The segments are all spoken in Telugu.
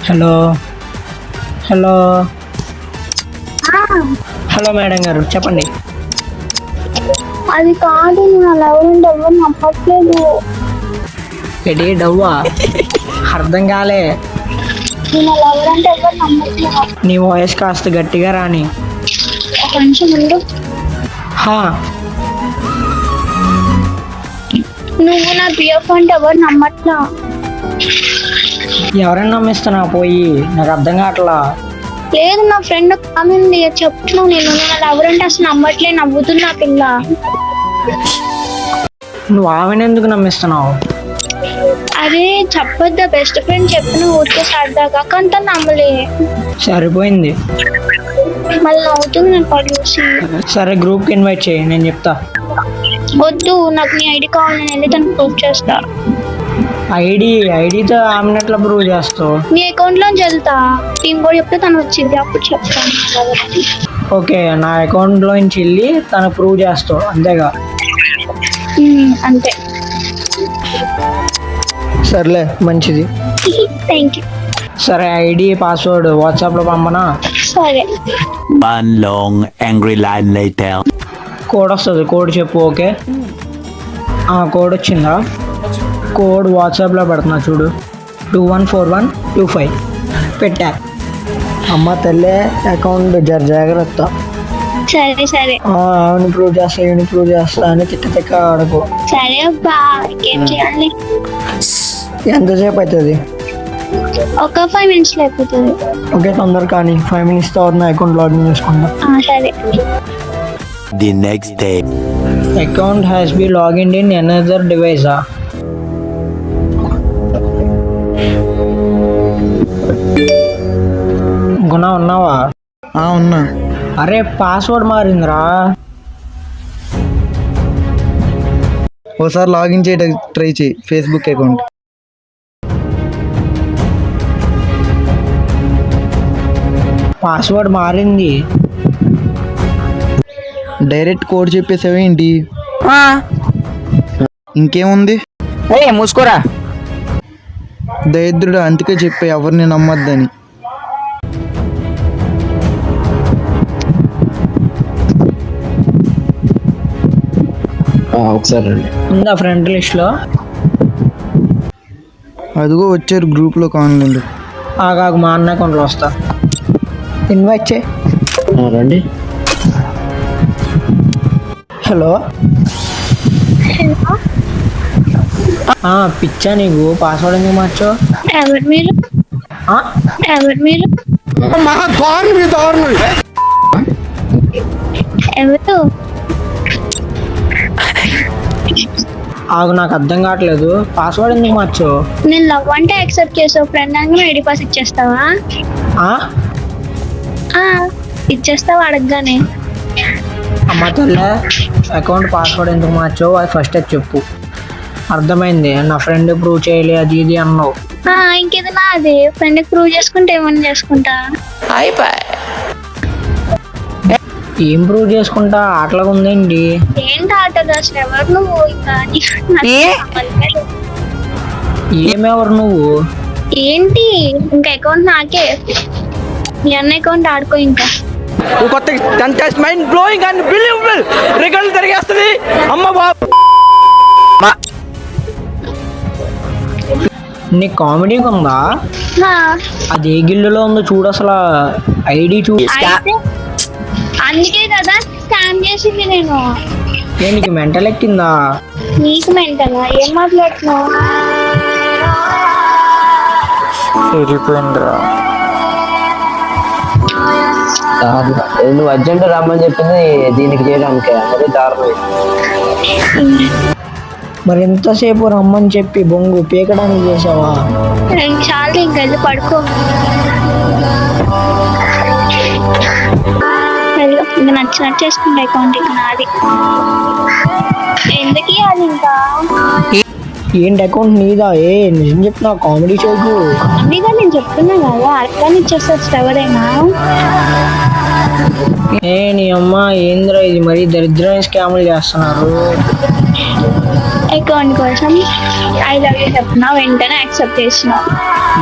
హలో హలో ఆ, హలో మేడం గారు చెప్పండి. అది కాదు నా లవ్ అంటే ఎవరు నమ్మట్లేదు. ఎడి డవ్వా అర్థం కాలే. నేను లవ్ అంటే ఎవరు నమ్మట్లేదు. నీ వాయిస్ కాస్త గట్టిగా రాని. ఒక నిమిషం ఉండు. హా నువ్వు నా బిఎఫ్ అంటే ఎవరు నమ్మట్లా. ఎవరైనా నమ్మిస్తున్నా పోయి, నాకు అర్థం కావట్లా. లేదు నా ఫ్రెండ్ కామెంది చెప్తున్నావు. నేను నా లవ్ అంటే అసలు నమ్మట్లే, నవ్వుతున్నా పిల్ల. నువ్వు ఆమెను ఎందుకు నమ్మిస్తున్నావు? అరే చెప్పొద్దా, బెస్ట్ ఫ్రెండ్ చెప్పిన ఊరికే సరదాగా, కానీ తను నమ్మలే. సరిపోయింది. మళ్ళీ నవ్వుతుంది నేను పడి చూసి. సరే గ్రూప్కి ఇన్వైట్ చేయి, నేను చెప్తా. వద్దు, నాకు నీ ఐడి కావాలి, నేను వెళ్ళి తనకు ప్రూఫ్ చేస్తా. ఐడితో ఆమెను ఎట్లా ప్రూవ్ చేస్తావు? నీ అకౌంట్ లోంచి వెళ్తా, టీమ్ కూడా చెప్తే తను వచ్చింది, అప్పుడు చెప్తాను కాబట్టి. ఓకే, నా అకౌంట్లోంచి వెళ్ళి తను ప్రూవ్ చేస్తావు అంతేగా? అంతే. సర్లే మంచిది. Thank you. సరే ఐడి పాస్వర్డ్ వాట్సాప్లో పంపనా? సరే. One long angry line later. Code వస్తుంది, కోడ్ చెప్పు. ఓకే కోడ్ వచ్చిందా? కోడ్ వాట్సాప్లో పెడుతున్నా చూడు. 214125 పెట్టా. అమ్మ తల్లే అకౌంట్ జాగ్రత్త. సరే సరే ఆమెను ప్రూవ్ చేస్తా, ఈయన ప్రూవ్ చేస్తా అని తిక్క ఆడకు. సరే అబ్బా, ఏం చేయాలి? ఎంతసేపు అవుతుంది? ఒక 5 minutes లో అయిపోతుంది. ఓకే తొందర కానీ 5 minutes తర్వాత నా అకౌంట్ లాగిన్ చేసుకుంటా. సరే. The next day. Account has be login in another డివైసా? గుణ ఉన్నావా? ఉన్నా. అరే పాస్వర్డ్ మారిందిరా. ఒకసారి లాగిన్ చేయడానికి ట్రై చేయి ఫేస్బుక్ అకౌంట్. పాస్వర్డ్ మారింది. డైరెక్ట్ కోడ్ చెప్పేసావేంటి? ఇంకేముంది? మూసుకోరా. దరిద్రుడు, అందుకే చెప్పే ఎవరిని నమ్మొద్దని. ఒకసారి ఉందా ఫ్రెండ్ లిస్ట్లో? అదిగో వచ్చారు గ్రూప్లో కాన్లు. ఆగాగు, మా అన్న అకౌంట్లో వస్తా. ఇన్వైట్ చేయి. రండి. హలో హలో, పిచ్చా నీకు పాస్వర్డ్ ఎందుకు మార్చావు? ఎవరు మీరు? ఎవరు మీరు? ఎవరు? ఆగు, నాకు అర్థం కావట్లేదు. పాస్వర్డ్ ఎందుకు మార్చావు? నేను లవ్ అంటే యాక్సెప్ట్ చేసావు, ఫ్రెండ్ అనగా ఐడి పాస్ ఇచ్చేస్తావా? ఇచ్చేస్తావా అడగగానే? అమ్మ తల్లే, అకౌంట్ పాస్వర్డ్ ఎందుకు మార్చావు అది ఫస్ట్ చెప్పు. అర్థమైంది, నా ఫ్రెండ్ ప్రూవ్ చేయలే అది ఇది అన్నావు. ఇంకేది నాది ఫ్రెండ్ ప్రూవ్ చేసుకుంటే ఏమన్నా చేసుకుంటా. ఏం ప్రూవ్ చేసుకుంటా? ఆటలాగా ఉందేంటి? ఏంటి ఆటలు అసలు? ఎవరు నువ్వు? ఇంకా ఏమెవరు నువ్వు? ఏంటి ఇంకా అకౌంట్ నాకే, మీ అన్న అకౌంట్ ఆడుకో. ఇంకా కొత్త contest mind blowing and believable రికార్డులు తిరిగేస్తుంది. అమ్మ బాబు, నీ కామెడీ ఉందా? అది ఏ గిల్లులో ఉందో చూడు అసలు. ఐడి చూడు. అయితే అందుకే కదా స్కామ్ చేసింది నేను. నీకు మెంటల్ ఎక్కిందా? నీకు మెంటలా? ఏం మాట్లాడుతున్నావు? సరిపోయిందిరా. నువ్వు అర్జెంట్ రమ్మని చెప్పింది దీనికి చేయడానికి, అదే దారుణం. మరి ఎంతసేపు రమ్మని చెప్పి బొంగు పీకడానికి చేసావా? చాలు, ఇంకా వెళ్ళి పడుకో. వెళ్ళు, ఇంకా నచ్చినట్టు చేసుకుంటా అకౌంట్. ఇక నాది ఎందుకు ఇవ్వాలి ఇంకా? ఏంటి అకౌంట్ నీదా? నిజం చెప్తున్నా, కామెడీ చేయకు. అందుకే నేను చెప్తున్నా కదా, అట్లా ఇచ్చేస్తారు ఎవరైనా. నీ అమ్మ ఏంద్రా ఇది, మరి దరిద్రమైన స్కాములు చేస్తున్నారు. అకౌంట్ కోసం ఐ లవ్ యూ చెప్పిన వెంటనే యాక్సెప్ట్ చేసిన.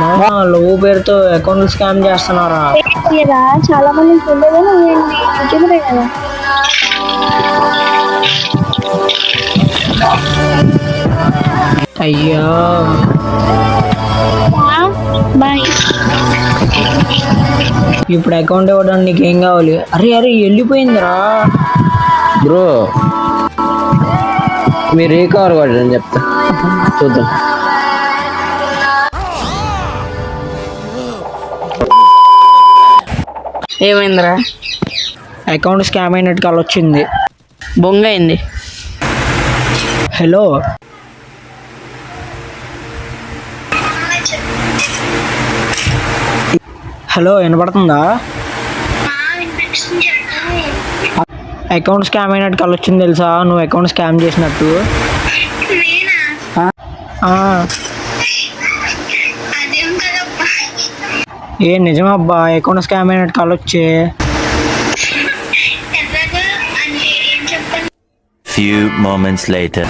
మామ లవ్ పేరుతో అకౌంట్ స్కామ్ చేస్తున్నారా? లేదా చాలా మంది చూడలేదు, నువ్వేంటి యూట్యూబరే కదా. అయ్యా బాయ్. ఇప్పుడు అకౌంట్ ఇవ్వడానికి నీకేం కావాలి? అరే అరే వెళ్ళిపోయిందిరా. బ్రో మీరు ఏ కవర్ కొట్టండి చెప్తా చూద్దాం. ఏమైందిరా? అకౌంట్ స్కామ్ అయినట్టు కాల్ వచ్చింది. బొంగ అయింది. హలో హలో వినపడుతుందా? అకౌంట్ స్కామ్ అయినట్టు కాల్ వచ్చింది తెలుసా? నువ్వు అకౌంట్ స్కామ్ చేసినట్టు. ఆ. ఏ నిజమబ్బా, అకౌంట్ స్కామ్ అయినట్టు కాల్ వచ్చే. Few moments later.